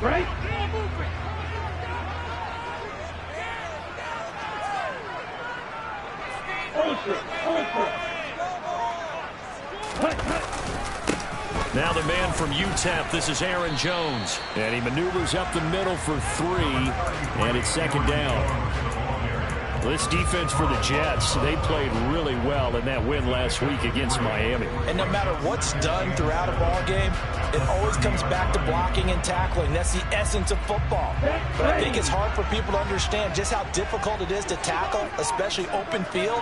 Right. Now the man from UTEP, this is Aaron Jones. And he maneuvers up the middle for 3, and it's second down. This defense for the Jets, they played really well in that win last week against Miami. And no matter what's done throughout a ball game, it always comes back to blocking and tackling. That's the essence of football. But I think it's hard for people to understand just how difficult it is to tackle, especially open field.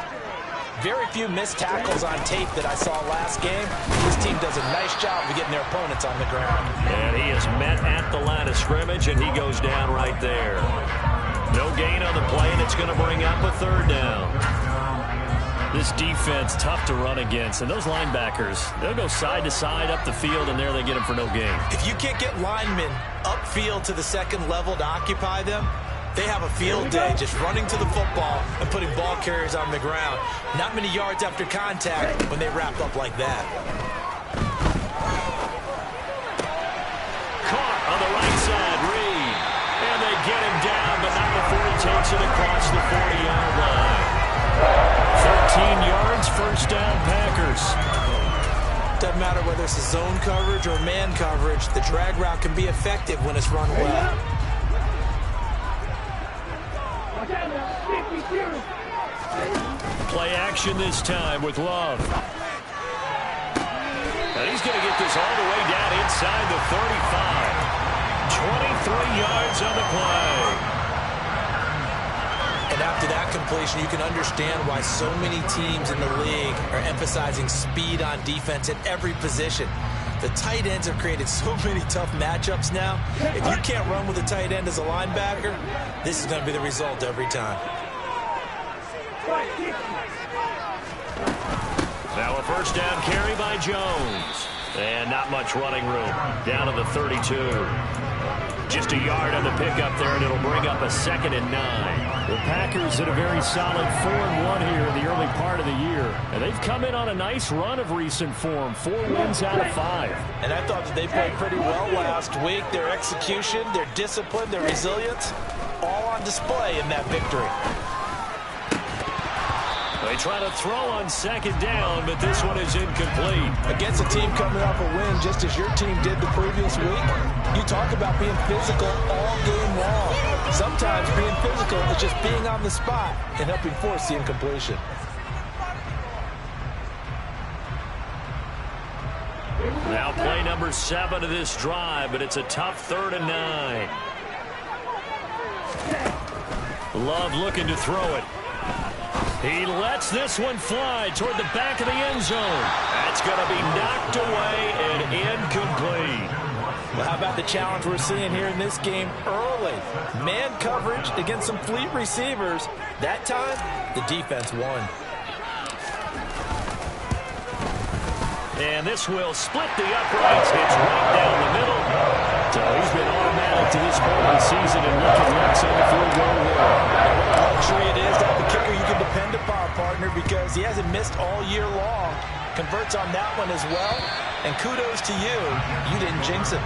Very few missed tackles on tape that I saw last game. This team does a nice job of getting their opponents on the ground. And he is met at the line of scrimmage, and he goes down right there. No gain on the play, and it's going to bring up a third down. This defense, tough to run against. And those linebackers, they'll go side to side up the field, and there they get them for no gain. If you can't get linemen upfield to the second level to occupy them, they have a field day just running to the football and putting ball carriers on the ground. Not many yards after contact when they wrap up like that. Caught on the right side, Reed. And they get him down, but not before he takes it across the 40-yard line. 13 yards, first down, Packers. Doesn't matter whether it's a zone coverage or man coverage, the drag route can be effective when it's run well. Play action this time with Love. And he's going to get this all the way down inside the 35. 23 yards on the play. And after that completion, you can understand why so many teams in the league are emphasizing speed on defense at every position. The tight ends have created so many tough matchups now. If you can't run with a tight end as a linebacker, this is going to be the result every time. Now a first down carry by Jones. And not much running room. Down to the 32. Just a yard on the pickup there, and it'll bring up a 2nd and 9. The Packers had a very solid 4-1 here in the early part of the year. And they've come in on a nice run of recent form. 4 wins out of 5. And I thought that they played pretty well last week. Their execution, their discipline, their resilience, all on display in that victory. They try to throw on 2nd down, but this one is incomplete. Against a team coming off a win, just as your team did the previous week, you talk about being physical all game long. Sometimes being physical is just being on the spot and helping force the incompletion. Now play number 7 of this drive, but it's a tough 3rd and 9. Love looking to throw it. He lets this one fly toward the back of the end zone. That's going to be knocked away and incomplete. Well, how about the challenge we're seeing here in this game early? Man coverage against some fleet receivers. That time, the defense won. And this will split the uprights. It's right down the middle. So he's been automatic to this point of the season and looking next on the field goal line. Luxury it is to have a kicker you can depend upon, partner, because he hasn't missed all year long. Converts on that one as well. And kudos to you. You didn't jinx it.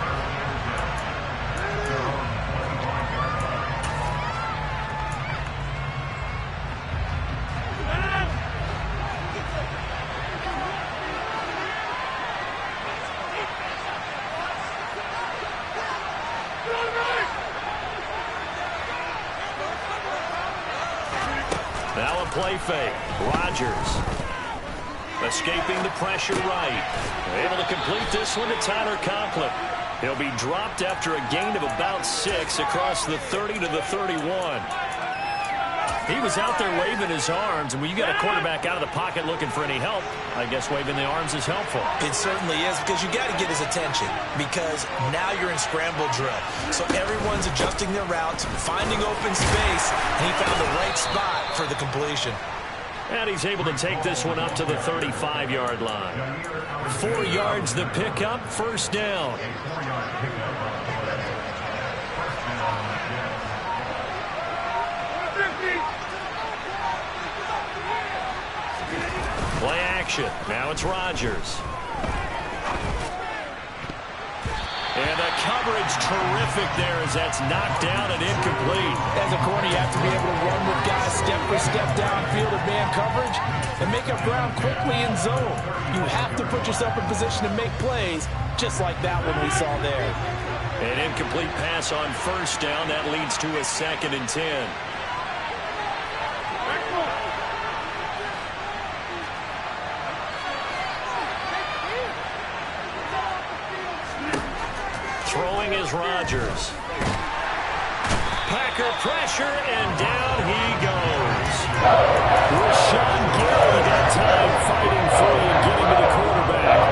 Now a play fake. Rodgers escaping the pressure right. Able to complete this one to Tyler Conklin. He'll be dropped after a gain of about 6 across the 30 to the 31. He was out there waving his arms, and when you got a quarterback out of the pocket looking for any help, I guess waving the arms is helpful. It certainly is, because you got to get his attention, because now you're in scramble drill. So everyone's adjusting their routes, finding open space, and he found the right spot for the completion. And he's able to take this one up to the 35-yard line. 4 yards the pickup, first down. Play action. Now it's Rodgers. And the coverage terrific there as that's knocked down and incomplete. As a corner, you have to be able to run with guys step for step downfield of man coverage and make up ground quickly in zone. You have to put yourself in position to make plays, just like that one we saw there. An incomplete pass on first down. That leads to a 2nd and 10. Throwing is Rodgers. Packer pressure, and down he goes. Rashawn Gary that time fighting free and getting to the quarterback.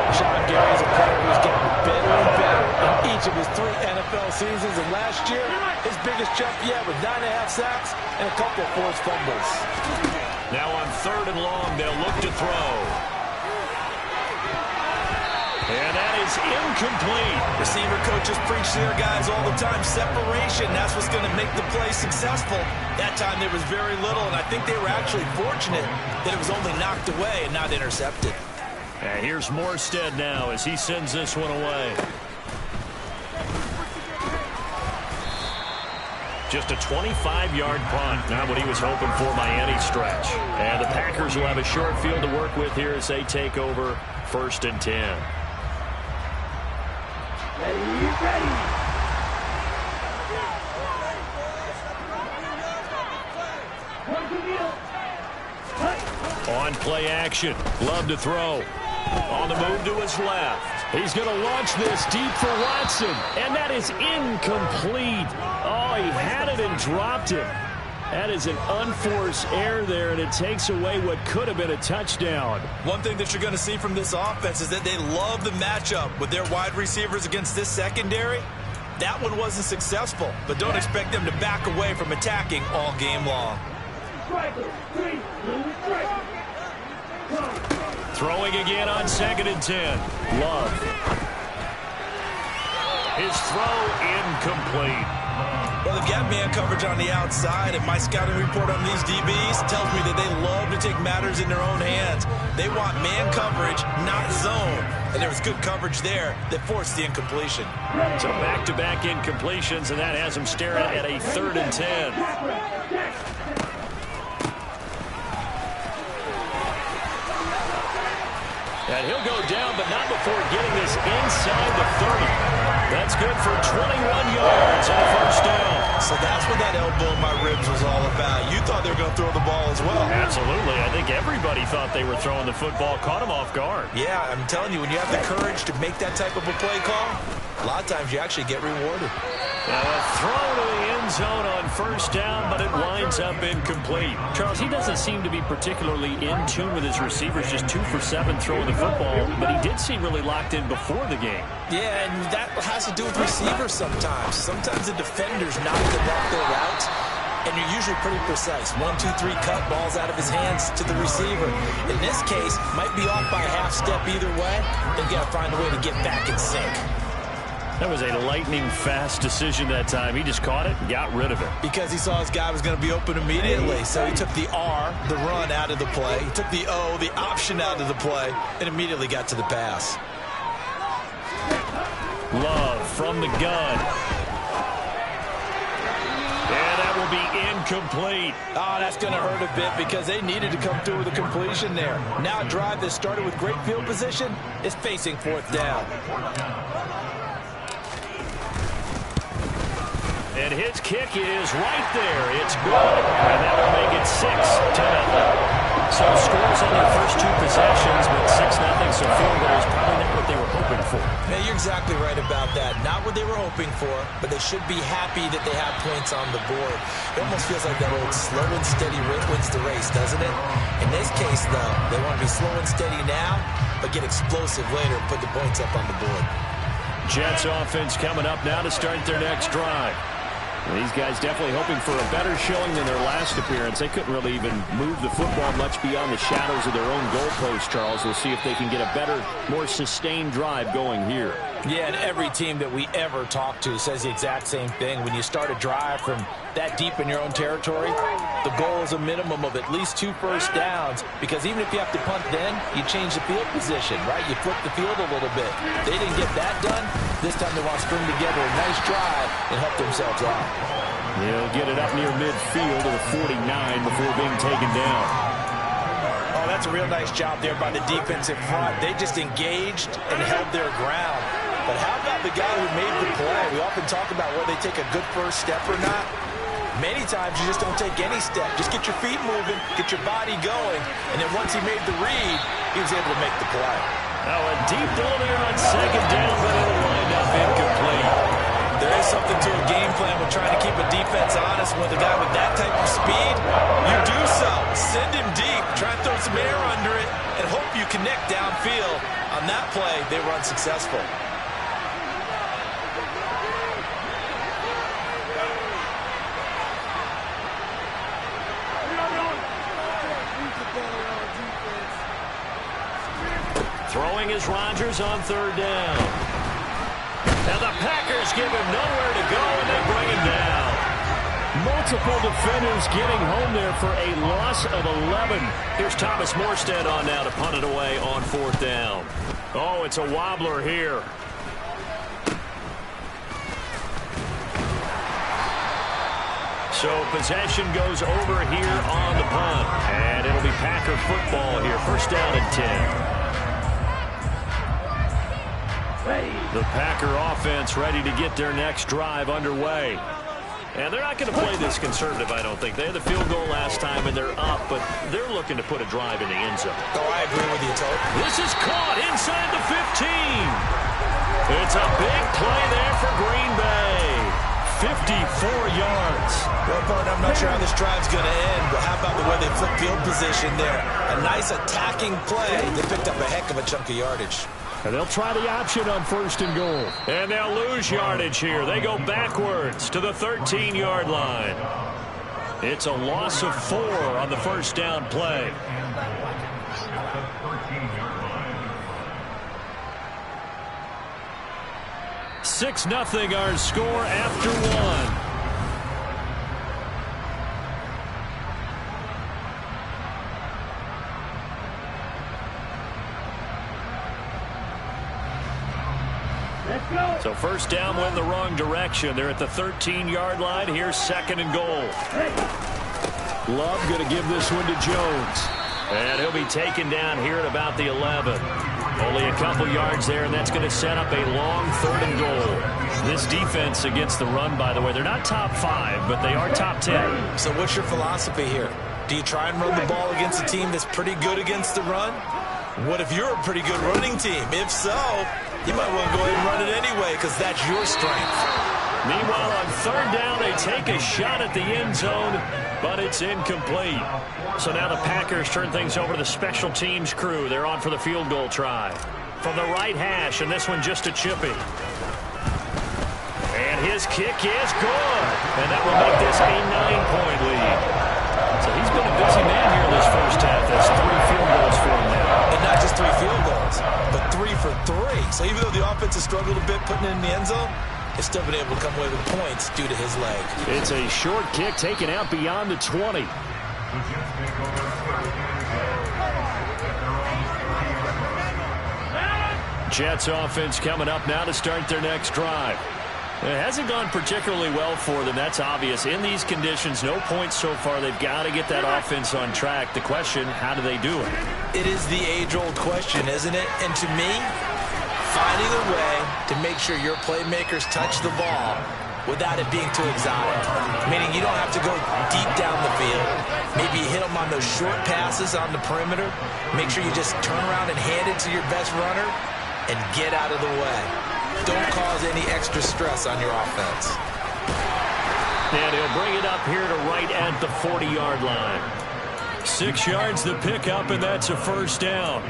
Rashawn Gary is a player who's getting better and better in each of his 3 NFL seasons. And last year, his biggest jump yet with 9.5 sacks and a couple of forced fumbles. Now on 3rd and long, they'll look to throw. And that is incomplete. Receiver coaches preach to their guys all the time. Separation, that's what's going to make the play successful. That time there was very little, and I think they were actually fortunate that it was only knocked away and not intercepted. And here's Morstead now as he sends this one away. Just a 25-yard punt. Not what he was hoping for by any stretch. And the Packers will have a short field to work with here as they take over 1st and 10. Ready. On play action. Love to throw. On the move to his left. He's going to launch this deep for Watson. And that is incomplete. Oh, he had it and dropped it. That is an unforced error there, and it takes away what could have been a touchdown. One thing that you're going to see from this offense is that they love the matchup with their wide receivers against this secondary. That one wasn't successful, but don't expect them to back away from attacking all game long. Throwing again on 2nd and 10. Love. His throw incomplete. Well, they've got man coverage on the outside, and my scouting report on these DBs tells me that they love to take matters in their own hands. They want man coverage, not zone. And there was good coverage there that forced the incompletion. So back-to-back incompletions, and that has him staring at a 3rd and 10. And he'll go down, but not before getting this inside the 30. That's good for 21 yards on a 1st down. So that's what that elbow in my ribs was all about. You thought they were going to throw the ball as well. Absolutely. I think everybody thought they were throwing the football, caught him off guard. Yeah, I'm telling you, when you have the courage to make that type of a play call, a lot of times you actually get rewarded. Now a throw to the end zone on 1st down, but it winds up incomplete. Charles, he doesn't seem to be particularly in tune with his receivers, just 2 for 7 throwing the football, but he did seem really locked in before the game. Yeah, and that has to do with receivers sometimes. Sometimes the defenders knock them off their routes, and you're usually pretty precise. 1, 2, 3 cut, balls out of his hands to the receiver. In this case, might be off by a half step either way. They've got to find a way to get back in sync. That was a lightning-fast decision that time. He just caught it and got rid of it. Because he saw his guy was going to be open immediately. So he took the R, the run, out of the play. He took the O, the option, out of the play, and immediately got to the pass. Love from the gun. And that will be incomplete. Oh, that's going to hurt a bit because they needed to come through with a completion there. Now a drive that started with great field position is facing 4th down. And his kick is right there. It's good. And that will make it 6-0. So scores on their first 2 possessions, but 6-0. So field goal is probably not what they were hoping for. Yeah, you're exactly right about that. Not what they were hoping for, but they should be happy that they have points on the board. It almost feels like that old slow and steady wins the race, doesn't it? In this case, though, they want to be slow and steady now, but get explosive later and put the points up on the board. Jets offense coming up now to start their next drive. These guys definitely hoping for a better showing than their last appearance. They couldn't really even move the football much beyond the shadows of their own goalpost, Charles. We'll see if they can get a better, more sustained drive going here. Yeah, and every team that we ever talk to says the exact same thing. When you start a drive from that deep in your own territory, The goal is a minimum of at least 2 first downs, because even if you have to punt then, you change the field position, right? You flip the field a little bit. They didn't get that done. This time they want to string together a nice drive and help themselves out. He'll get it up near midfield to the 49 before being taken down. Oh, that's a real nice job there by the defensive front. They just engaged and held their ground. But how about the guy who made the play? We often talk about whether they take a good first step or not. Many times you just don't take any step. Just get your feet moving, get your body going, and then once he made the read, he was able to make the play. Now a deep ball there on second down, but it'll wind up incomplete. There is something to a game plan with trying to keep a defense honest. With a guy with that type of speed, you do so. Send him deep, try and throw some air under it, and hope you connect downfield. On that play, they were unsuccessful. Throwing is Rodgers on third down. Now the Packers give him nowhere to go, and they bring him down. Multiple defenders getting home there for a loss of 11. Here's Thomas Morstead on now to punt it away on fourth down. Oh, it's a wobbler here. So possession goes over here on the punt. And it'll be Packer football here. First down and 10. The Packer offense ready to get their next drive underway. And they're not going to play this conservative, I don't think. They had the field goal last time, and they're up, but they're looking to put a drive in the end zone. Oh, I agree with you, Todd. This is caught inside the 15. It's a big play there for Green Bay. 54 yards. Well, partner, I'm not sure how this drive's going to end, but how about the way they flip field position there? A nice attacking play. They picked up a heck of a chunk of yardage. And they'll try the option on first and goal. And they'll lose yardage here. They go backwards to the 13-yard line. It's a loss of 4 on the first down play. Six 0 our score after 1. So first down went the wrong direction. They're at the 13-yard line. Here's second and goal. Love going to give this one to Jones. And he'll be taken down here at about the 11. Only a couple yards there, and that's going to set up a long third and goal. This defense against the run, by the way, they're not top 5, but they are top 10. So what's your philosophy here? Do you try and run the ball against a team that's pretty good against the run? What if you're a pretty good running team? If so, you might want to go ahead and run it anyway, because that's your strength. Meanwhile, on third down, they take a shot at the end zone, but it's incomplete. So now the Packers turn things over to the special teams crew. They're on for the field goal try. From the right hash, and this one just a chippy. And his kick is good. And that will make this a 9-point lead. So he's been a busy man here in this first half. That's 3 field goals for him now. And not just 3 field goals, but 3 for 3. So even though the offense has struggled a bit putting it in the end zone, they've still been able to come away with points due to his leg. It's a short kick taken out beyond the 20. Jets offense coming up now to start their next drive. It hasn't gone particularly well for them. That's obvious. In these conditions, no points so far. They've got to get that offense on track. The question, how do they do it? It is the age-old question, isn't it? And to me, finding a way to make sure your playmakers touch the ball without it being too exotic. Meaning you don't have to go deep down the field. Maybe you hit them on those short passes on the perimeter. Make sure you just turn around and hand it to your best runner and get out of the way. Don't cause any extra stress on your offense. And he'll bring it up here to right at the 40-yard line. 6 yards to pick up, and that's a first down.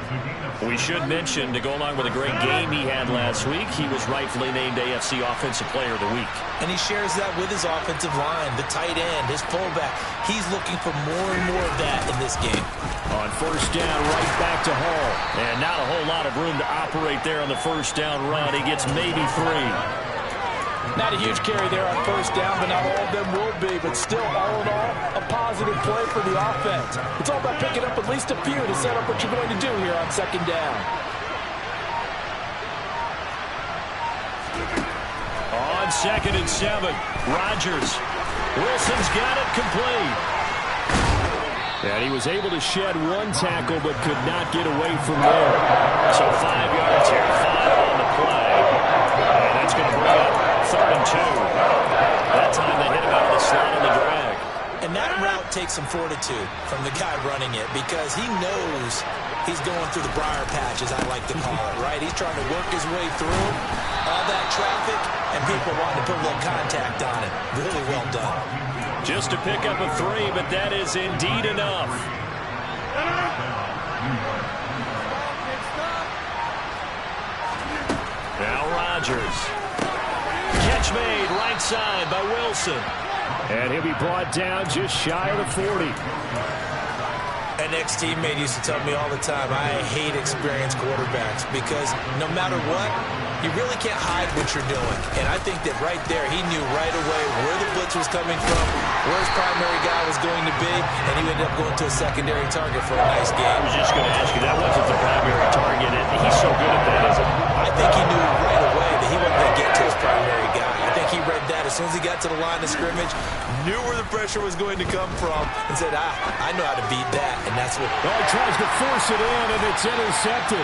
We should mention, to go along with a great game he had last week, he was rightfully named AFC Offensive Player of the Week. And he shares that with his offensive line, the tight end, his fullback. He's looking for more and more of that in this game. On first down, right back to Hall. And not a whole lot of room to operate there on the first down run. He gets maybe 3. Not a huge carry there on first down, but not all of them will be. But still, all in all, a positive play for the offense. It's all about picking up at least a few to set up what you're going to do here on second down. On 2nd and 7, Rodgers. Wilson's got it complete. And he was able to shed one tackle but could not get away from there. So 5 yards here, 5 on the play. And that's going to bring up 3rd and 2. That time they hit him out of the slot on the drag. And that route takes some fortitude from the guy running it because he knows he's going through the briar patch, as I like to call it, right? He's trying to work his way through all that traffic, and people wanting to put a little contact on it. Really well done. Just to pick up a 3, but that is indeed enough. Now Rodgers. Catch made right side by Wilson. And he'll be brought down just shy of the 40. An ex-teammate used to tell me all the time, I hate experienced quarterbacks because no matter what, you really can't hide what you're doing. And I think that right there, he knew right away where the blitz was coming from, where his primary guy was going to be, and he ended up going to a secondary target for a nice game. I was just going to ask you, that wasn't the primary target, and he's so good at that, isn't he? I think he knew right away that he wasn't going to get to his primary guy. I think he read that as soon as he got to the line of scrimmage, knew where the pressure was going to come from, and said, I know how to beat that, and that's what... Well, he tries to force it in, and it's intercepted.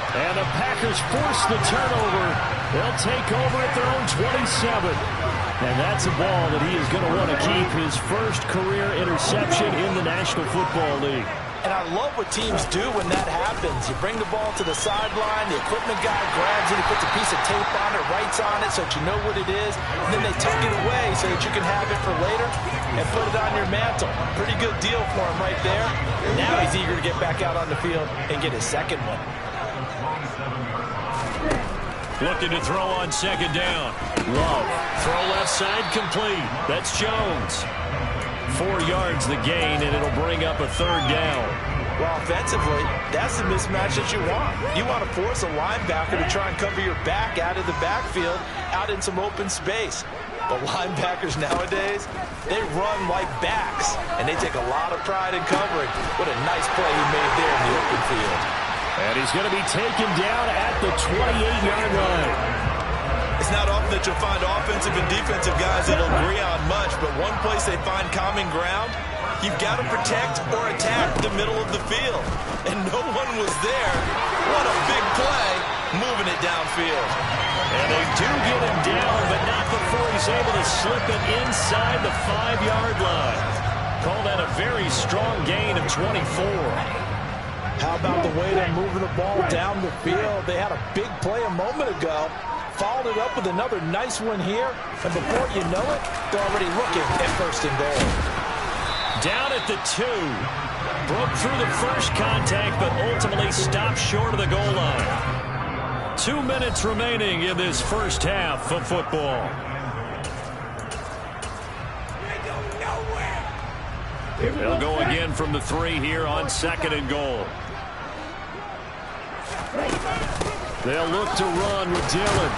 And the Packers force the turnover. They'll take over at their own 27. And that's a ball that he is going to want to keep, his first career interception in the National Football League. And I love what teams do when that happens. You bring the ball to the sideline, the equipment guy grabs it, he puts a piece of tape on it, writes on it so that you know what it is, and then they tuck it away so that you can have it for later and put it on your mantle. Pretty good deal for him right there. Now he's eager to get back out on the field and get his second one. Looking to throw on 2nd down. Love. Throw left side complete. That's Jones. 4 yards the gain, and it'll bring up a 3rd down. Well, offensively, that's the mismatch that you want. You want to force a linebacker to try and cover your back out of the backfield, out in some open space. But linebackers nowadays, they run like backs, and they take a lot of pride in covering. What a nice play he made there in the open field. And he's going to be taken down at the 28-yard line. It's not often that you'll find offensive and defensive guys that'll agree on much, but one place they find common ground, you've got to protect or attack the middle of the field. And no one was there. What a big play, moving it downfield. And they do get him down, but not before he's able to slip it inside the 5-yard line. Call that a very strong gain of 24. How about the way they're moving the ball down the field? They had a big play a moment ago. Followed it up with another nice one here. And before you know it, they're already looking at 1st and goal. Down at the 2. Broke through the first contact, but ultimately stopped short of the goal line. 2 minutes remaining in this first half of football. They'll go again from the 3 here on 2nd and goal. They'll look to run with Dillon.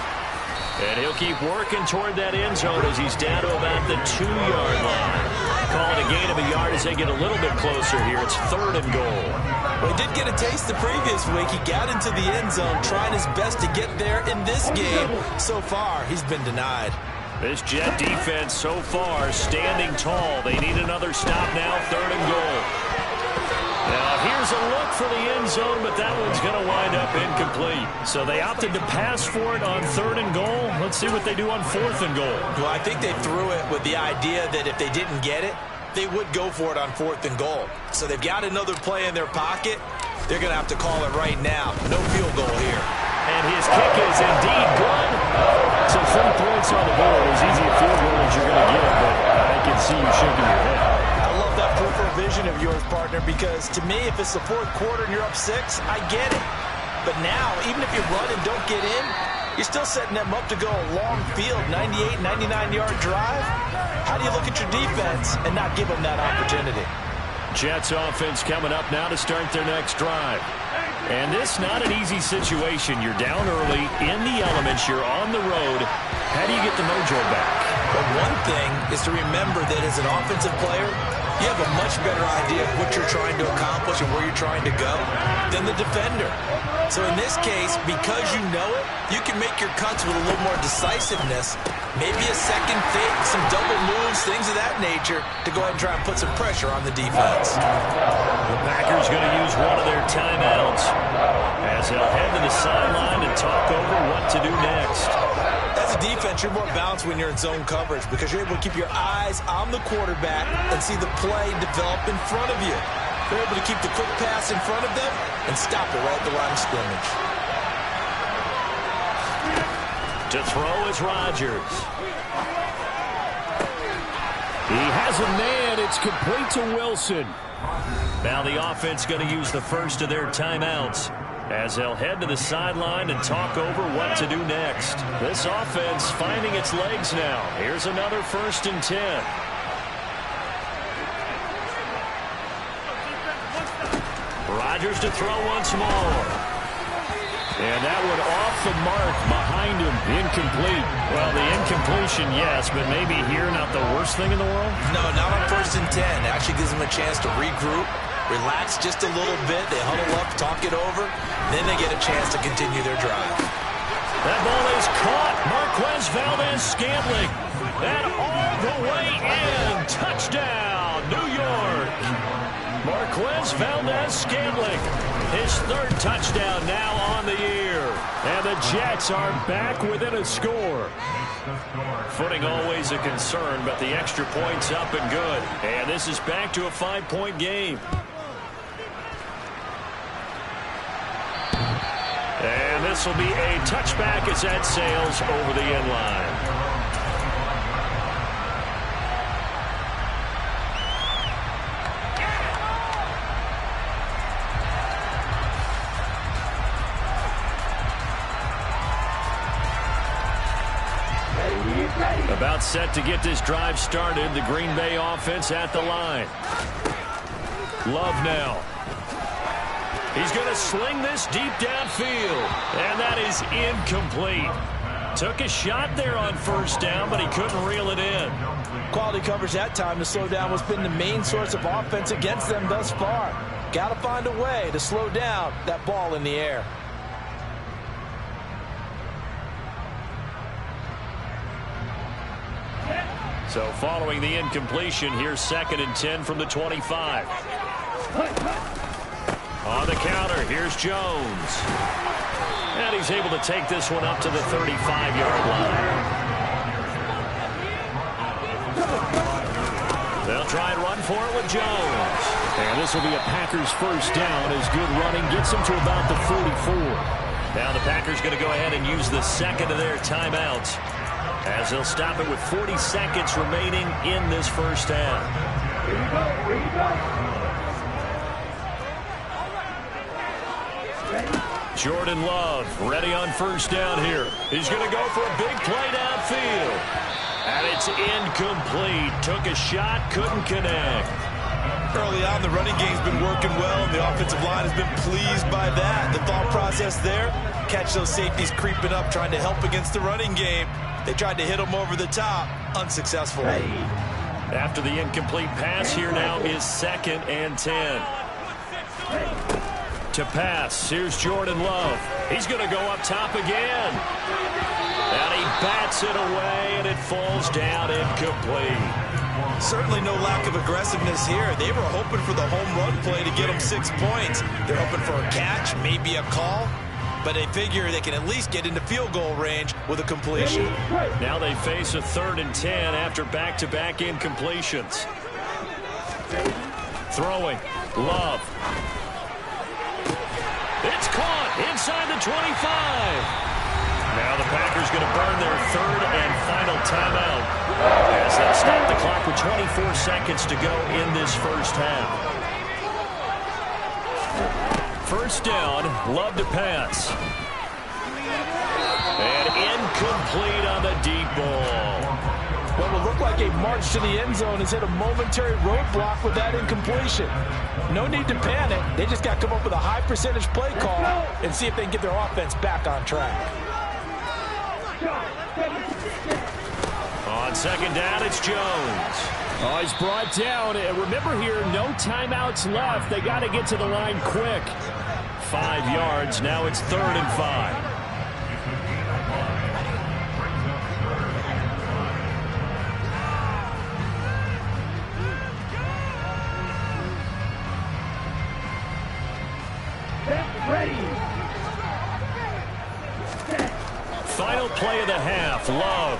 And he'll keep working toward that end zone as he's down to about the 2-yard line. Call it a gain of a yard as they get a little bit closer here. It's 3rd and goal. Well, he did get a taste the previous week. He got into the end zone, trying his best to get there in this game. So far, he's been denied. This Jet defense so far standing tall. They need another stop now, 3rd and goal. Now here's a look for the end zone, but that one's going to wind up incomplete. So they opted to pass for it on 3rd and goal. Let's see what they do on 4th and goal. Well, I think they threw it with the idea that if they didn't get it, they would go for it on 4th and goal. So they've got another play in their pocket. They're going to have to call it right now. No field goal here. And his kick is indeed good. So 3 points on the board. As easy a field goal as you're going to get, but I can see you shaking your head. I love that peripheral vision of yours, partner, because to me, if it's the 4th quarter and you're up 6, I get it. But now, even if you run and don't get in, you're still setting them up to go a long field, 98, 99-yard drive. How do you look at your defense and not give them that opportunity? Jets offense coming up now to start their next drive. And this not an easy situation. You're down early, in the elements, you're on the road. How do you get the mojo back? Well, one thing is to remember that as an offensive player, you have a much better idea of what you're trying to accomplish and where you're trying to go than the defender. So in this case, because you know it, you can make your cuts with a little more decisiveness, maybe a second fake, some double moves, things of that nature, to go ahead and try and put some pressure on the defense. The Packers going to use one of their timeouts as they'll head to the sideline and talk over what to do next. As a defense, you're more balanced when you're in zone coverage because you're able to keep your eyes on the quarterback and see the play develop in front of you. They're able to keep the quick pass in front of them and stop it right at the line of scrimmage. To throw is Rodgers. He has a man. It's complete to Wilson. Now the offense going to use the first of their timeouts as they'll head to the sideline and talk over what to do next. This offense finding its legs now. Here's another 1st and 10. Rodgers to throw once more. And that one off the mark behind him. Incomplete. Well, the incompletion, yes, but maybe here not the worst thing in the world? No, not on 1st and 10. It actually gives them a chance to regroup, relax just a little bit. They huddle up, talk it over. Then they get a chance to continue their drive. That ball is caught. Marquez Valdes-Scantling. And all the way in. Touchdown, New York. Marquez Valdes-Scantling. His 3rd touchdown now on the year. And the Jets are back within a score. Footing always a concern, but the extra point's up and good. And this is back to a 5-point game. And this will be a touchback as that sails over the end line. About set to get this drive started. The Green Bay offense at the line. Love now. He's going to sling this deep downfield. And that is incomplete. Took a shot there on 1st down, but he couldn't reel it in. Quality coverage that time to slow down what's been the main source of offense against them thus far. Got to find a way to slow down that ball in the air. So following the incompletion, here's 2nd and 10 from the 25. On the counter, here's Jones. And he's able to take this one up to the 35-yard line. They'll try and run for it with Jones. And this will be a Packers 1st down as good running gets them to about the 44. Now the Packers going to go ahead and use the 2nd of their timeouts, as they'll stop it with 40 seconds remaining in this 1st half. Here you go. Here you go. Jordan Love ready on 1st down here. He's going to go for a big play downfield. And it's incomplete. Took a shot, couldn't connect. Early on, the running game's been working well, and the offensive line has been pleased by that. The thought process there, catch those safeties creeping up, trying to help against the running game. They tried to hit them over the top, unsuccessfully. After the incomplete pass, here now is 2nd and 10. To pass, here's Jordan Love. He's going to go up top again. And he bats it away, and it falls down incomplete. Certainly no lack of aggressiveness here. They were hoping for the home run play to get them 6 points. They're hoping for a catch, maybe a call. But they figure they can at least get into field goal range with a completion. Now they face a 3rd and 10 after back-to-back incompletions. Throwing. Love. It's caught inside the 25. Now the Packers going to burn their 3rd and final timeout as they stop the clock with 24 seconds to go in this 1st half. 1st down, Love to pass. And incomplete on the deep ball. What would look like a march to the end zone has hit a momentary roadblock with that incompletion. No need to panic. They just got to come up with a high percentage play call and see if they can get their offense back on track. On second down, it's Jones. Oh, he's brought down. Remember here, no timeouts left. They got to get to the line quick. 5 yards. Now it's 3rd and 5. Final play of the half. Love.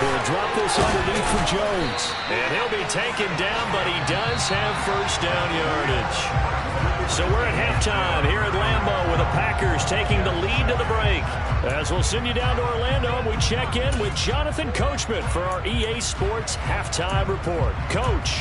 They'll drop this underneath for Jones. And he'll be taken down, but he does have first down yardage. So we're at halftime here at Lambeau with the Packers taking the lead to the break. As we'll send you down to Orlando, we check in with Jonathan Coachman for our EA Sports Halftime Report. Coach.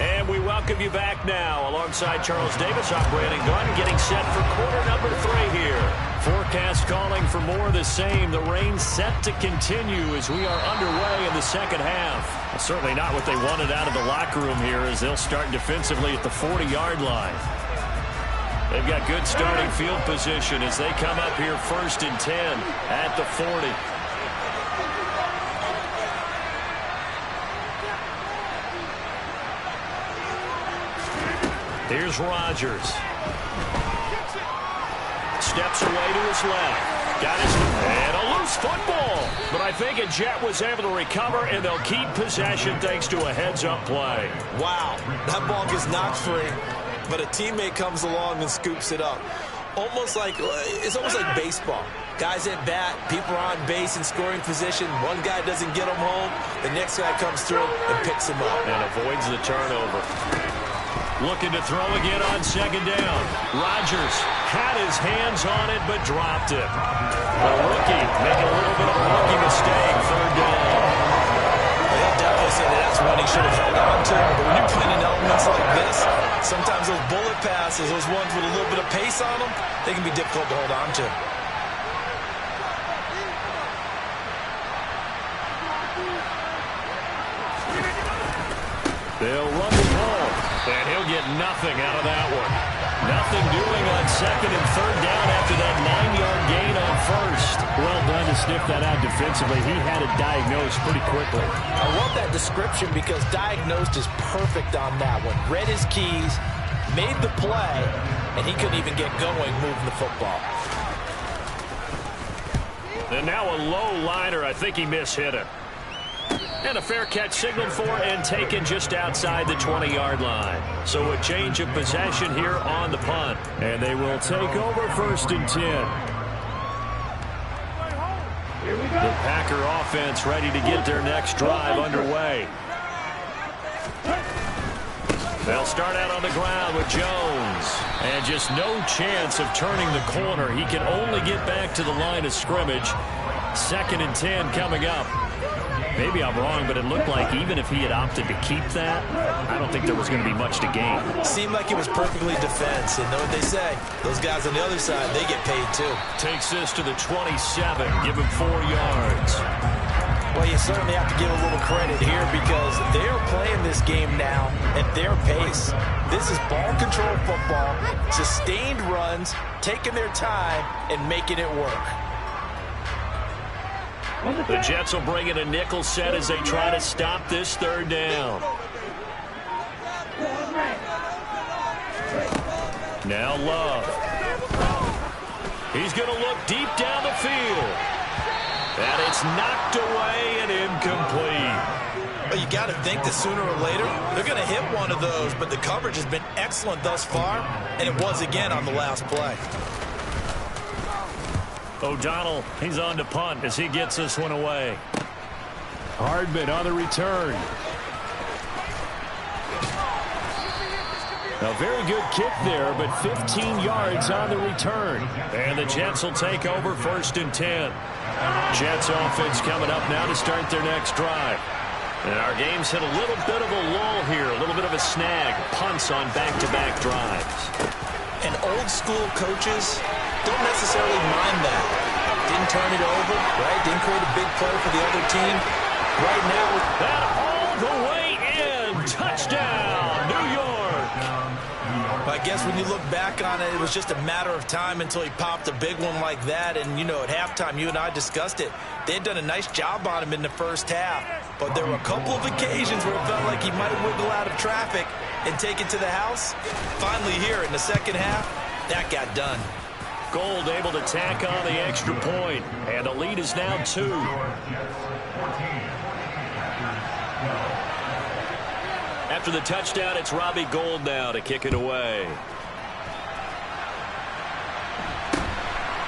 And we welcome you back now alongside Charles Davis. I'm Brandon Gunn getting set for quarter number 3 here. Forecast calling for more of the same. The rain set to continue as we are underway in the second half. Well, certainly not what they wanted out of the locker room here as they'll start defensively at the 40-yard line. They've got good starting field position as they come up here 1st and 10 at the 40. Here's Rodgers. Steps away to his left. Got his and a loose football. But I think a Jet was able to recover, and they'll keep possession thanks to a heads-up play. Wow, that ball gets knocked free, but a teammate comes along and scoops it up. It's almost like baseball. Guys at bat, people are on base in scoring position. One guy doesn't get him home. The next guy comes through and picks him up. And avoids the turnover. Looking to throw again on second down. Rodgers had his hands on it, but dropped it. The rookie making a little bit of a rookie mistake. 3rd down. They'll definitely say that's one he should have held on to. But when you're playing in elements like this, sometimes those bullet passes, those ones with a little bit of pace on them, they can be difficult to hold on to. They'll run the ball, and he'll get nothing out of that one. Nothing doing on 2nd and 3rd down after that 9-yard gain on 1st. Well done to sniff that out defensively. He had it diagnosed pretty quickly. I love that description because diagnosed is perfect on that one. Read his keys, made the play, and he couldn't even get going moving the football. And now a low liner. I think he mishit it. And a fair catch signaled for and taken just outside the 20-yard line. So a change of possession here on the punt. And they will take over 1st and 10. The Packer offense ready to get their next drive underway. They'll start out on the ground with Jones. And just no chance of turning the corner. He can only get back to the line of scrimmage. 2nd and 10 coming up. Maybe I'm wrong, but it looked like even if he had opted to keep that, I don't think there was going to be much to gain. Seemed like it was perfectly defense. And know what they say? Those guys on the other side, they get paid too. Takes this to the 27. Give him 4 yards. Well, you certainly have to give a little credit here because they are playing this game now at their pace. This is ball control football, sustained runs, taking their time, and making it work. The Jets will bring in a nickel set as they try to stop this 3rd down. Now Love. He's going to look deep down the field. And it's knocked away and incomplete. Well, you got to think that sooner or later, they're going to hit one of those, but the coverage has been excellent thus far, and it was again on the last play. O'Donnell, he's on to punt as he gets this one away. Hardman on the return. A very good kick there, but 15 yards on the return. And the Jets will take over 1st and 10. Jets offense coming up now to start their next drive. And our game's hit a little bit of a lull here, a little bit of a snag. Punts on back-to-back drives. And old school coaches don't necessarily mind that. Didn't turn it over, right? Didn't create a big play for the other team. Right now, that all the way in. Touchdown, New York. I guess when you look back on it, it was just a matter of time until he popped a big one like that. And, you know, at halftime, you and I discussed it. They had done a nice job on him in the first half. But there were a couple of occasions where it felt like he might wiggle out of traffic and take it to the house. Finally here in the second half, that got done. Gould able to tack on the extra point. And the lead is now 2. After the touchdown, it's Robbie Gould now to kick it away.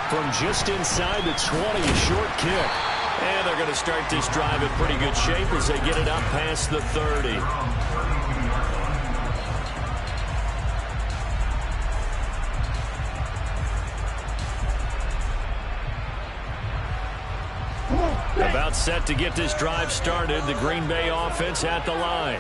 From just inside the 20, a short kick. And they're going to start this drive in pretty good shape as they get it up past the 30. About set to get this drive started. The Green Bay offense at the line.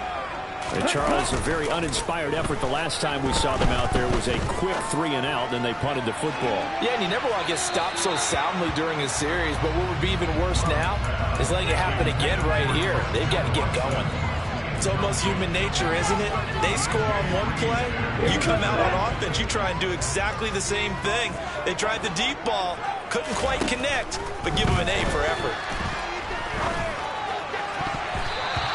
And Charles, a very uninspired effort the last time we saw them out there was a quick 3-and-out, then they punted the football. Yeah, and you never want to get stopped so soundly during a series, but what would be even worse now is letting it happen again right here. They've got to get going. It's almost human nature, isn't it? They score on one play, you come out on offense, you try and do exactly the same thing. They tried the deep ball, couldn't quite connect, but give them an A for effort.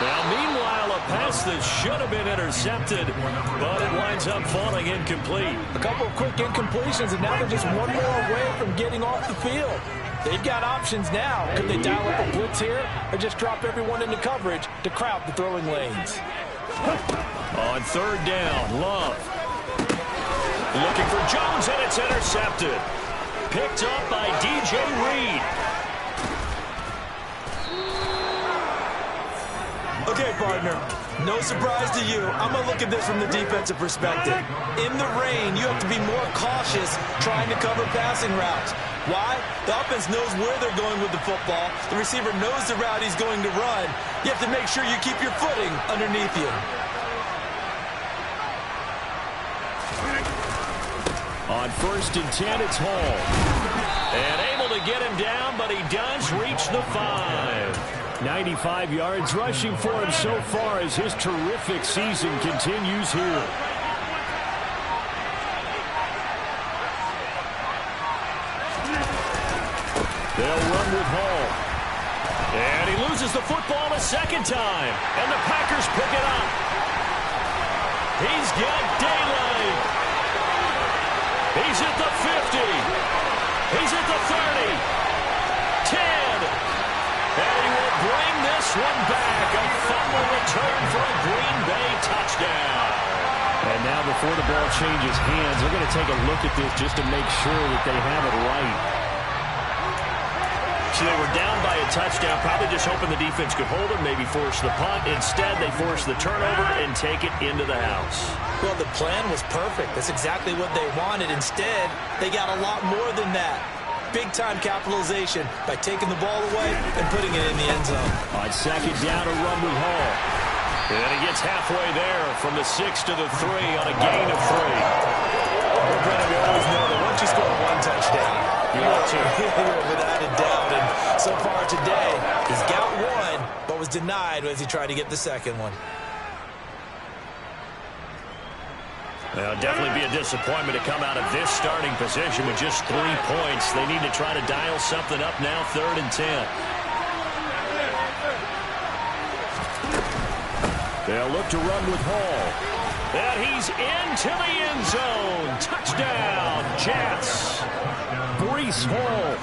Now, meanwhile, a pass that should have been intercepted, but it winds up falling incomplete. A couple of quick incompletions, and now they're just one more away from getting off the field. They've got options now. Could they dial up a blitz here or just drop everyone into coverage to crowd the throwing lanes? On third down, Love. Looking for Jones, and it's intercepted. Picked up by DJ Reed. Okay, partner, no surprise to you. I'm going to look at this from the defensive perspective. In the rain, you have to be more cautious trying to cover passing routes. Why? The offense knows where they're going with the football. The receiver knows the route he's going to run. You have to make sure you keep your footing underneath you. On 1st and 10, it's Hall. And able to get him down, but he does reach the 5. 95 yards rushing for him so far as his terrific season continues here. They'll run with Hall. And he loses the football a second time. And the Packers pick it up. He's got daylight. He's at the 50. He's at the 30. 10. And he will bring this one back. A fumble return for a Green Bay touchdown. And now before the ball changes hands, they're going to take a look at this just to make sure that they have it right. So they were down by a touchdown, probably just hoping the defense could hold it, maybe force the punt. Instead, they force the turnover and take it into the house. Well, the plan was perfect. That's exactly what they wanted. Instead, they got a lot more than that. Big-time capitalization by taking the ball away and putting it in the end zone. On second down, a run with Hall. And he gets halfway there from the 6 to the 3 on a gain of 3. Well, Brennan, we always know that once you score one touchdown, you want to without a doubt. And so far today, he's got one, but was denied as he tried to get the second one. Well, definitely be a disappointment to come out of this starting position with just 3 points. They need to try to dial something up now, 3rd and 10. They'll look to run with Hall. And he's into the end zone. Touchdown, Jets. Breece Hall,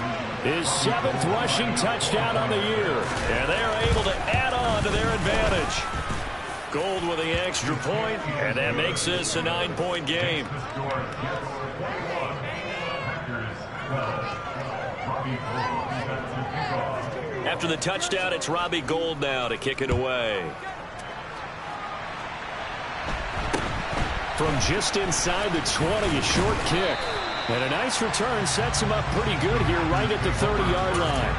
his 7th rushing touchdown on the year. And they're able to add on to their advantage. Gould with the extra point, and that makes this a 9-point game. After the touchdown, it's Robbie Gould now to kick it away. From just inside the 20, a short kick. And a nice return sets him up pretty good here right at the 30-yard line.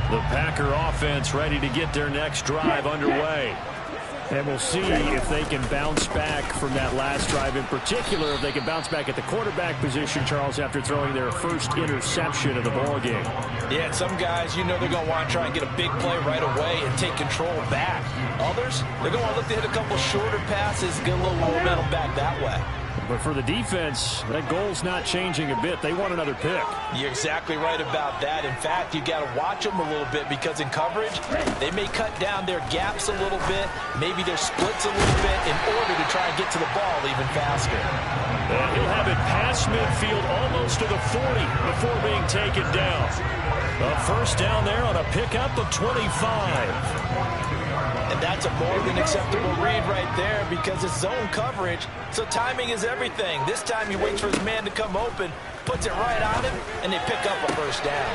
The Packer offense ready to get their next drive underway. And we'll see if they can bounce back from that last drive, in particular, if they can bounce back at the quarterback position, Charles, after throwing their first interception of the ballgame. Yeah, some guys, you know they're going to want to try and get a big play right away and take control back. Others, they're going to want to look to hit a couple shorter passes, get a little momentum back that way. But for the defense, that goal's not changing a bit. They want another pick. You're exactly right about that. In fact, you got to watch them a little bit because in coverage, they may cut down their gaps a little bit, maybe their splits a little bit in order to try and get to the ball even faster. And he'll have it past midfield almost to the 40 before being taken down. A first down there on a pickup of 25. And that's a more than acceptable read right there because it's zone coverage, so timing is everything. This time he waits for his man to come open, puts it right on him, and they pick up a first down.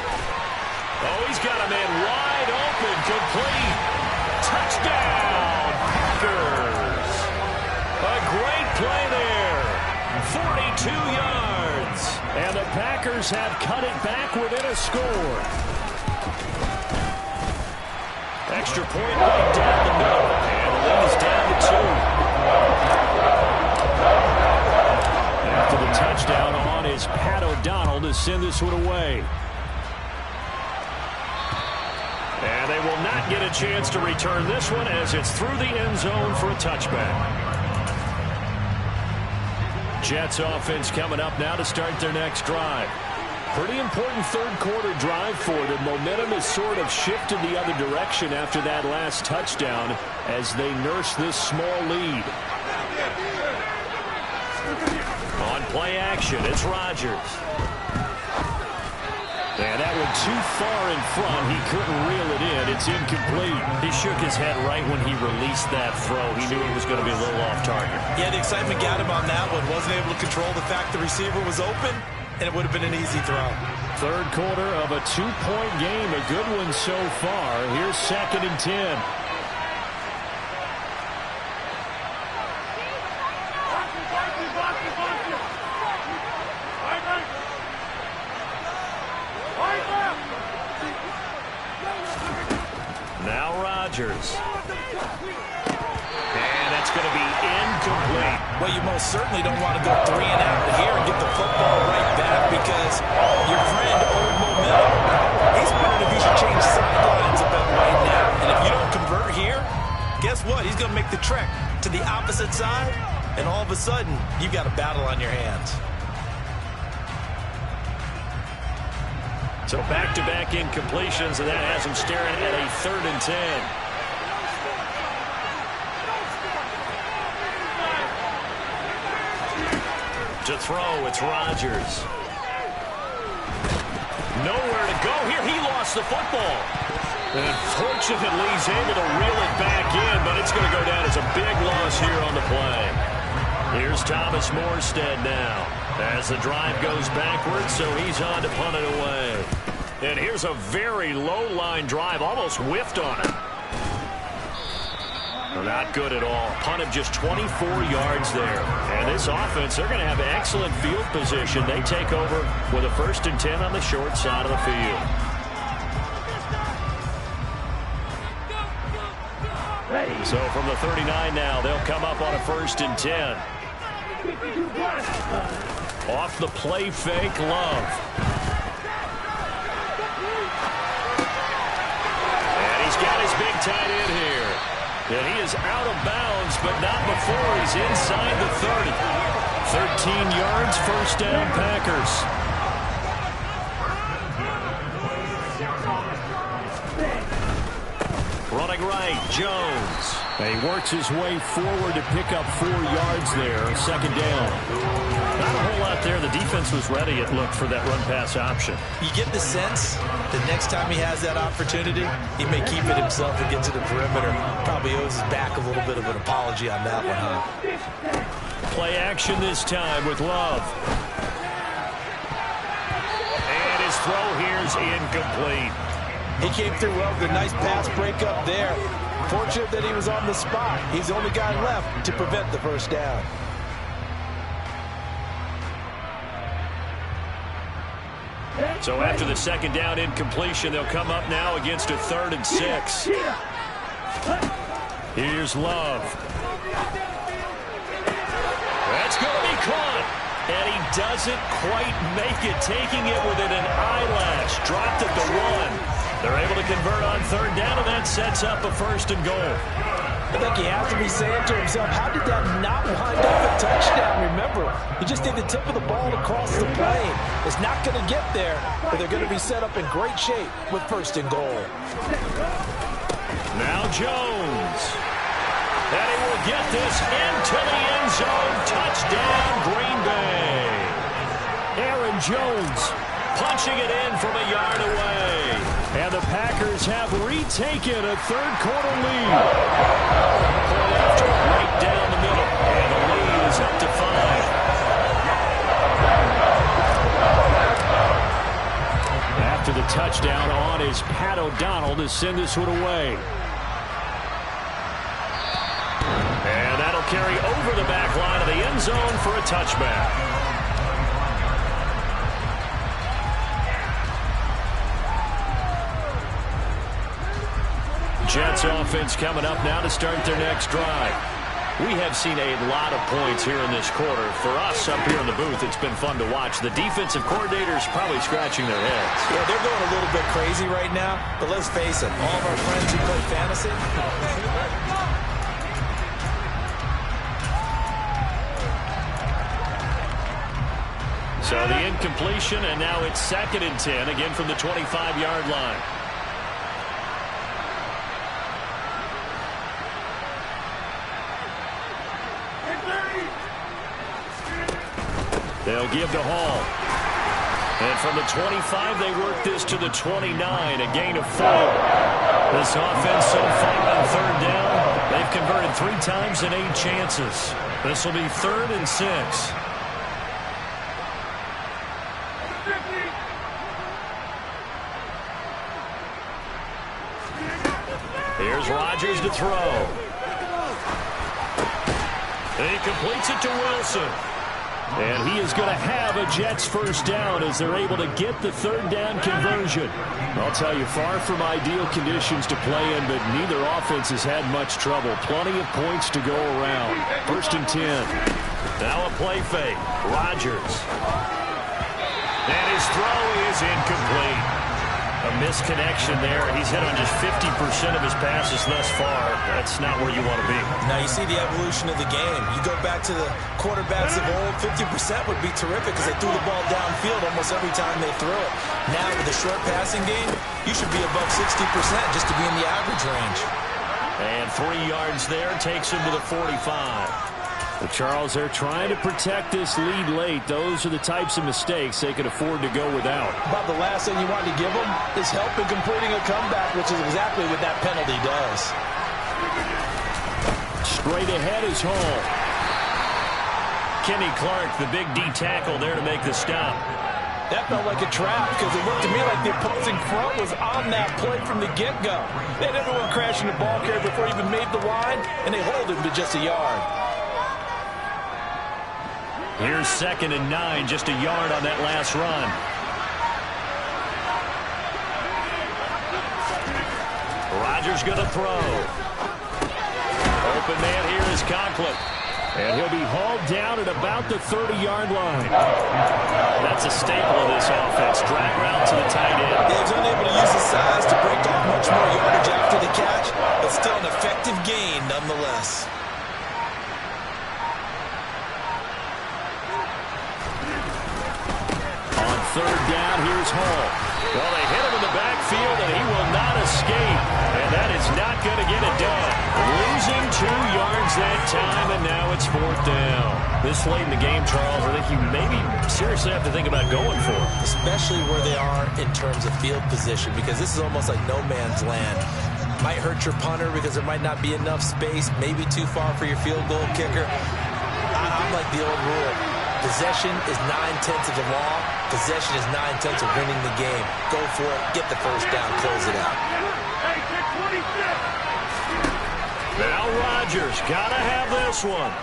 Oh, he's got a man wide open, complete. Touchdown, Packers. A great play there. 42 yards. And the Packers have cut it back within a score. Extra point right down the middle. And the lead is down to 2. After the touchdown on is Pat O'Donnell to send this one away. And they will not get a chance to return this one as it's through the end zone for a touchback. Jets offense coming up now to start their next drive. Pretty important third quarter drive for them. Momentum has sort of shifted the other direction after that last touchdown as they nurse this small lead. On play action, it's Rodgers. And that one too far in front. He couldn't reel it in. It's incomplete. He shook his head right when he released that throw. He knew it was going to be a little off target. Yeah, the excitement got him on that one. Wasn't able to control the fact the receiver was open, and it would have been an easy throw. Third quarter of a 2-point game. A good one so far. Here's 2nd and 10. Now Rodgers. And that's going to be incomplete. Well, you most certainly don't want to go 3 and out here and get the football right back because your friend owed momentum. He's wondering if he should change sidelines a bit right now. And if you don't convert here, guess what? He's going to make the trek to the opposite side, and all of a sudden, you've got a battle on your hands. So back-to-back incompletions, and that has him staring at a 3rd and 10. To throw, it's Rodgers. Nowhere to go here. He lost the football. And unfortunately, he's able to reel it back in, but it's going to go down as a big loss here on the play. Here's Thomas Morstead now as the drive goes backwards, so he's on to punt it away. And here's a very low-line drive, almost whiffed on it. Not good at all. Punt of just 24 yards there. And this offense, they're going to have excellent field position. They take over with a 1st and 10 on the short side of the field. So from the 39 now, they'll come up on a 1st and 10. Off the play fake, Love. And he's got his big tight end here. And he is out of bounds, but not before he's inside the 30. 13 yards, 1st down, Packers. Running right, Jones. He works his way forward to pick up 4 yards there. 2nd down. Not a whole lot there. The defense was ready, it looked, for that run-pass option. You get the sense that next time he has that opportunity, he may keep it himself and get to the perimeter. Probably owes his back a little bit of an apology on that one, huh? Play action this time with Love. And his throw here's incomplete. He came through well with a nice pass breakup there. Fortunate that he was on the spot. He's the only guy left to prevent the 1st down. So after the 2nd down incompletion, they'll come up now against a 3rd and 6. Here's Love. That's going to be caught. And he doesn't quite make it, taking it within an eyelash. Dropped at the 1. They're able to convert on third down, and that sets up a 1st and goal. I think he has to be saying to himself, how did that not wind up a touchdown? Remember, he just did the tip of the ball across the plane. It's not going to get there, but they're going to be set up in great shape with 1st and goal. Now Jones. And he will get this into the end zone. Touchdown, Green Bay. Aaron Jones punching it in from a yard away. And the Packers have retaken a third-quarter lead. Point after right down the middle. And the lead is up to 5. After the touchdown on is Pat O'Donnell to send this one away. And that'll carry over the back line of the end zone for a touchback. Jets offense coming up now to start their next drive. We have seen a lot of points here in this quarter. For us up here in the booth, it's been fun to watch. The defensive coordinators probably scratching their heads. Yeah, they're going a little bit crazy right now. But let's face it, all of our friends who play fantasy, so the incompletion, and now it's 2nd and 10, again from the 25-yard line. They'll give to Hall. And from the 25, they work this to the 29, a gain of 4. This offense so far on third down, they've converted 3 times in 8 chances. This will be 3rd and 6. Here's Rodgers to throw. He completes it to Wilson. And he is going to have a Jets 1st down as they're able to get the 3rd down conversion. I'll tell you, far from ideal conditions to play in, but neither offense has had much trouble. Plenty of points to go around. 1st and 10. Now a play fake. Rodgers. And his throw is incomplete. A misconnection there. He's hit on just 50% of his passes thus far. That's not where you want to be. Now you see the evolution of the game. You go back to the quarterbacks of old, 50% would be terrific because they threw the ball downfield almost every time they threw it. Now with the short passing game, you should be above 60% just to be in the average range. And 3 yards there takes him to the 45. Well, Charles, they're trying to protect this lead late. Those are the types of mistakes they can afford to go without. About the last thing you want to give them is help in completing a comeback, which is exactly what that penalty does. Straight ahead is Hall. Kenny Clark, the big D tackle there to make the stop. That felt like a trap because it looked to me like the opposing front was on that play from the get-go. They had everyone crashing the ball carrier before he even made the line, and they hold him to just a yard. Here's 2nd and 9, just a yard on that last run. Rodgers going to throw. Open man here is Conklin. And he'll be hauled down at about the 30-yard line. That's a staple of this offense. Drag route to the tight end. He was unable to use his size to break off much more yardage after the catch, but still an effective gain nonetheless. Third down, here's Hall. Well, they hit him in the backfield, and he will not escape. And that is not going to get it done. Losing 2 yards that time, and now it's 4th down. This late in the game, Charles, I think you maybe seriously have to think about going for it. Especially where they are in terms of field position, because this is almost like no man's land. Might hurt your punter because there might not be enough space, maybe too far for your field goal kicker. I'm like the old rule. Possession is 9/10 of the law. Possession is 9/10 of winning the game. Go for it. Get the 1st down. Close it out. Now Rodgers got to have this one.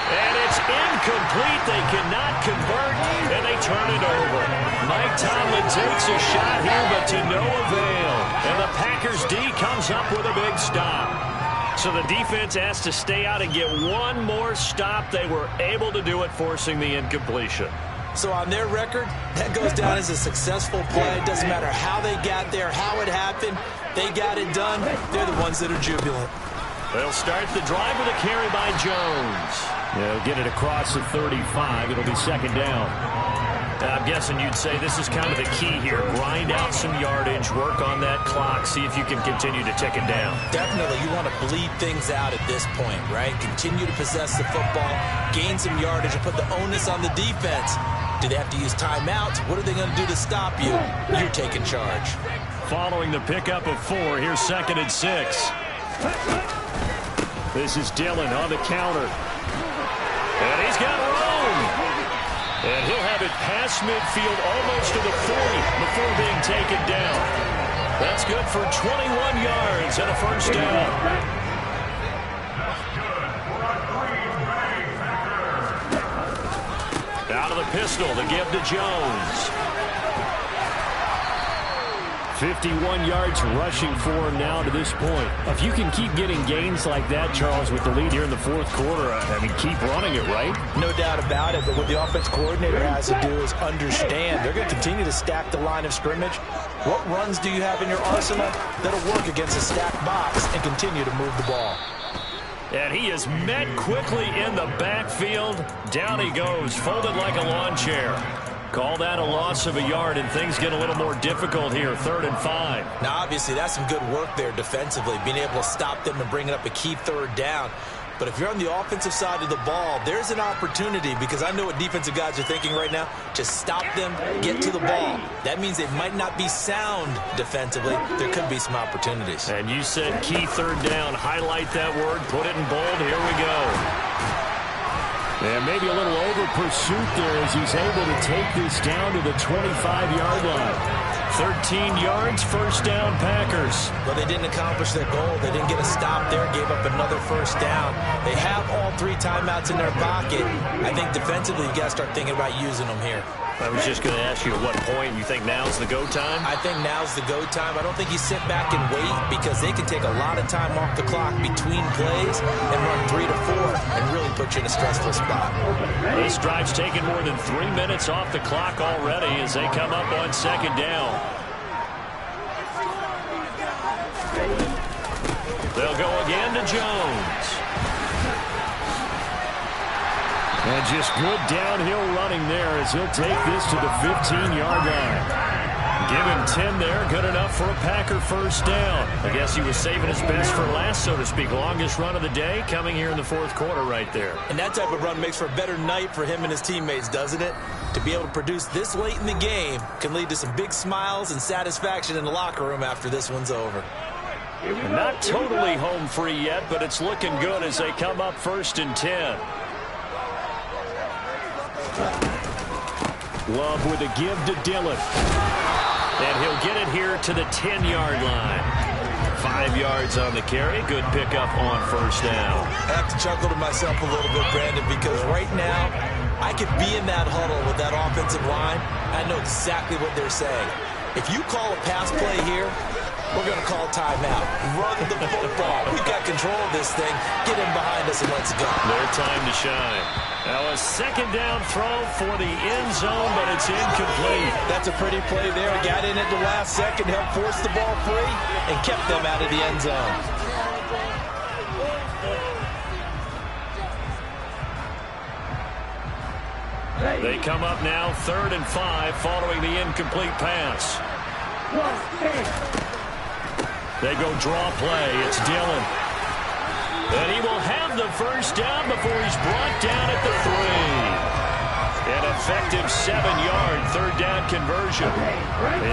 And it's incomplete. They cannot convert, and they turn it over. Mike Tomlin takes a shot here, but to no avail. And the Packers D comes up with a big stop. So the defense has to stay out and get one more stop. They were able to do it, forcing the incompletion. So on their record, that goes down as a successful play. It doesn't matter how they got there, how it happened. They got it done. They're the ones that are jubilant. They'll start the drive with a carry by Jones. They'll get it across the 35. It'll be second down. I'm guessing you'd say this is kind of the key here. Grind out some yardage, work on that clock, see if you can continue to tick it down. Definitely, you want to bleed things out at this point, right? Continue to possess the football, gain some yardage, and put the onus on the defense. Do they have to use timeouts? What are they going to do to stop you? You're taking charge. Following the pickup of 4, here's 2nd and 6. This is Dillon on the counter. And he's got room. And he'll have it past midfield almost to the 40 before being taken down. That's good for 21 yards and a first down. Out of the pistol, the give to Jones. 51 yards rushing for him now to this point. If you can keep getting gains like that, Charles, with the lead here in the fourth quarter, I mean, keep running it, right? No doubt about it, but what the offense coordinator has to do is understand they're going to continue to stack the line of scrimmage. What runs do you have in your arsenal that'll work against a stacked box and continue to move the ball? And he is met quickly in the backfield. Down he goes, folded like a lawn chair. Call that a loss of a yard, and things get a little more difficult here, 3rd and 5. Now, obviously, that's some good work there defensively, being able to stop them and bringing up a key 3rd down. But if you're on the offensive side of the ball, there's an opportunity, because I know what defensive guys are thinking right now. Just stop them, get to the ball. That means they might not be sound defensively. There could be some opportunities. And you said key 3rd down. Highlight that word, put it in bold. Here we go. And maybe a little over pursuit there as he's able to take this down to the 25-yard line. 13 yards, first down, Packers. Well, they didn't accomplish their goal. They didn't get a stop there, gave up another first down. They have all 3 timeouts in their pocket. I think defensively you got to start thinking about using them here. I was just going to ask you at what point you think now's the go time? I think now's the go time. I don't think you sit back and wait, because they can take a lot of time off the clock between plays and run 3 to 4 and really put you in a stressful spot. This drive's taken more than 3 minutes off the clock already as they come up on 2nd down. They'll go again to Jones. And just good downhill running there as he'll take this to the 15-yard line. Give him 10 there, good enough for a Packer first down. I guess he was saving his best for last, so to speak. Longest run of the day coming here in the fourth quarter right there. And that type of run makes for a better night for him and his teammates, doesn't it? To be able to produce this late in the game can lead to some big smiles and satisfaction in the locker room after this one's over. Not totally home free yet, but it's looking good as they come up 1st and 10. Love with a give to Dillon. And he'll get it here to the 10-yard line. 5 yards on the carry. Good pickup on first down. I have to chuckle to myself a little bit, Brandon, because right now I could be in that huddle with that offensive line. I know exactly what they're saying. If you call a pass play here, we're going to call timeout. Run the football. We've got control of this thing. Get in behind us and let's go. Their time to shine. Now a 2nd down throw for the end zone, but it's incomplete. That's a pretty play there. Got in at the last second, helped force the ball free, and kept them out of the end zone. They come up now 3rd and 5 following the incomplete pass. They go draw play. It's Dillon. And he will have the first down before he's brought down at the 3. An effective 7-yard 3rd down conversion.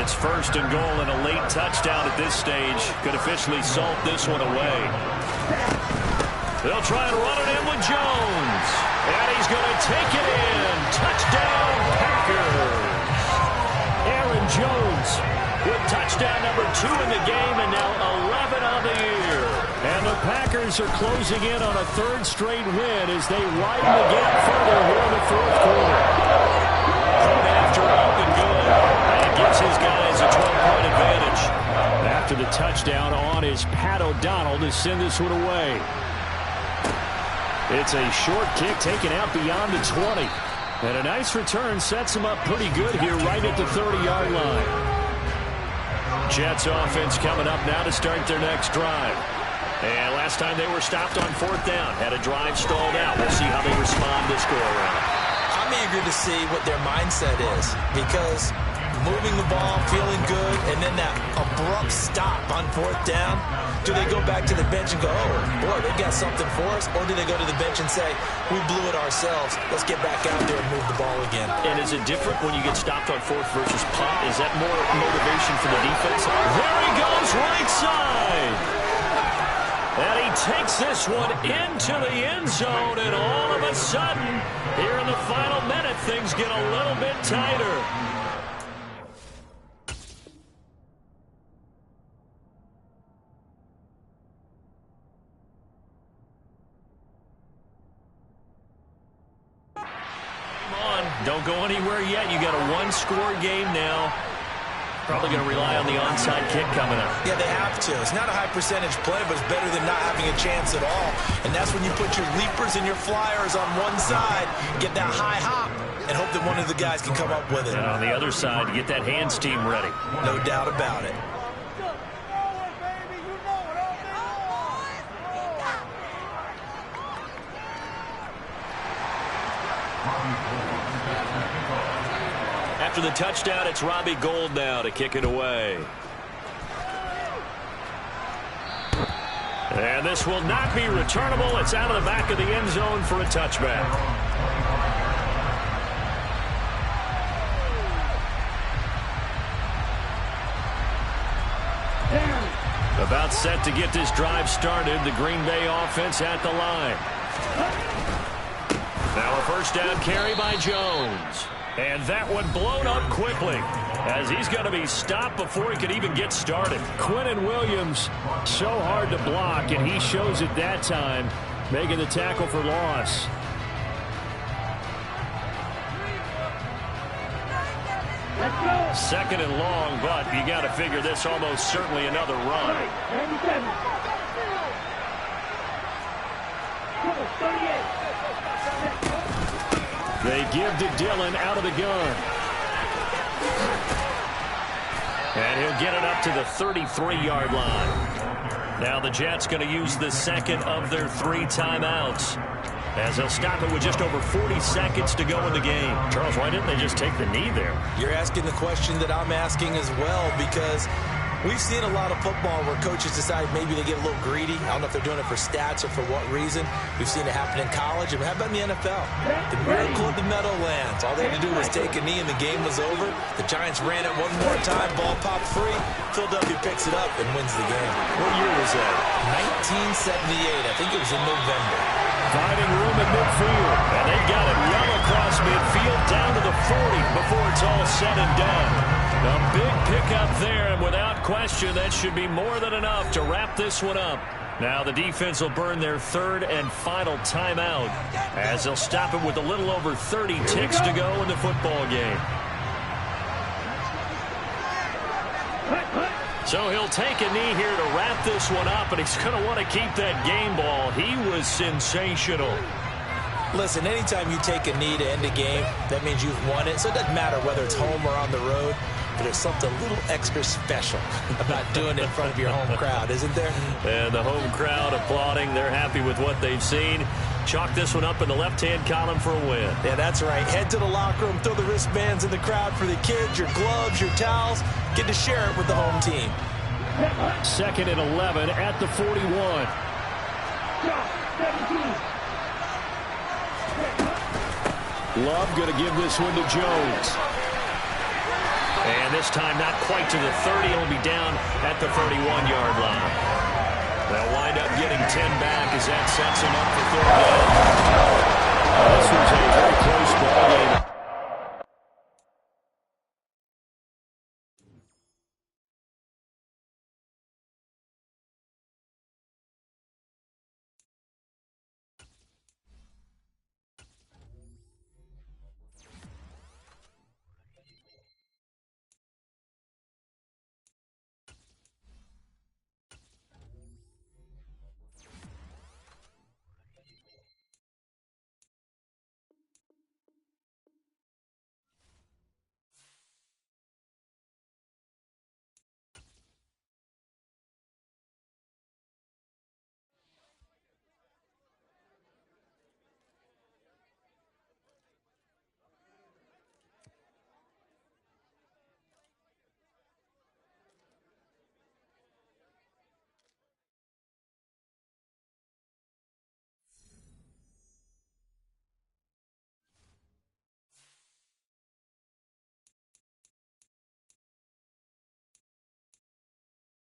It's 1st and goal and a late touchdown at this stage. Could officially salt this one away. They'll try and run it in with Jones. And he's going to take it in. Touchdown, Packers. Aaron Jones with touchdown number 2 in the game, and now 11 on the year. And the Packers are closing in on a 3rd straight win as they widen the gap further here in the 4th quarter. Thrown after up and good. And it gives his guys a 12-point advantage. after the touchdown on is Pat O'Donnell to send this one away. It's a short kick taken out beyond the 20. And a nice return sets him up pretty good here right at the 30-yard line. Jets offense coming up now to start their next drive. And last time they were stopped on 4th down, had a drive stalled out. We'll see how they respond this go-around. I'm eager to see what their mindset is, because moving the ball, feeling good, and then that abrupt stop on 4th down, do they go back to the bench and go, oh, boy, they got something for us? Or do they go to the bench and say, we blew it ourselves, let's get back out there and move the ball again? And is it different when you get stopped on 4th versus punt? Is that more motivation for the defense? There he goes, right side. And he takes this one into the end zone, and all of a sudden, here in the final minute, things get a little bit tighter. Don't go anywhere yet. You got a one-score game now. Probably going to rely on the onside kick coming up. Yeah, they have to. It's not a high percentage play, but it's better than not having a chance at all. And that's when you put your leapers and your flyers on one side, get that high hop, and hope that one of the guys can come up with it. And on the other side, get that hands team ready. No doubt about it. After the touchdown, it's Robbie Gould now to kick it away. And this will not be returnable. It's out of the back of the end zone for a touchback. About set to get this drive started. The Green Bay offense at the line. Now a first down carry by Jones. And that one blown up quickly, as he's going to be stopped before he could even get started. Quinnen Williams, so hard to block, and he shows it that time, making the tackle for loss. Second and long, but you got to figure this almost certainly another run. 38. They give to Dillon out of the gun. And he'll get it up to the 33-yard line. Now the Jets going to use the second of their 3 timeouts, as they'll stop it with just over 40 seconds to go in the game. Charles, why didn't they just take the knee there? You're asking the question that I'm asking as well, because we've seen a lot of football where coaches decide maybe they get a little greedy. I don't know if they're doing it for stats or for what reason. We've seen it happen in college. And how about in the NFL? The miracle of the Meadowlands. All they had to do was take a knee and the game was over. The Giants ran it one more time. Ball popped free. Philadelphia picks it up and wins the game. What year was that? 1978. I think it was in November. Finding room at midfield. And they got it well across midfield down to the 40 before it's all said and done. A big pickup there, and without question, that should be more than enough to wrap this one up. Now the defense will burn their 3rd and final timeout, as they'll stop it with a little over 30 ticks to go in the football game. So he'll take a knee here to wrap this one up, and he's going to want to keep that game ball. He was sensational. Listen, anytime you take a knee to end a game, that means you've won it. So it doesn't matter whether it's home or on the road, but there's something a little extra special about doing it in front of your home crowd, isn't there? And the home crowd applauding. They're happy with what they've seen. Chalk this one up in the left-hand column for a win. Yeah, that's right. Head to the locker room, throw the wristbands in the crowd for the kids, your gloves, your towels. Get to share it with the home team. 2nd and 11 at the 41. Love going to give this one to Jones. And this time not quite to the 30. He'll be down at the 31-yard line. They'll wind up getting 10 back as that sets him up for 3rd down. This was a very close ball game.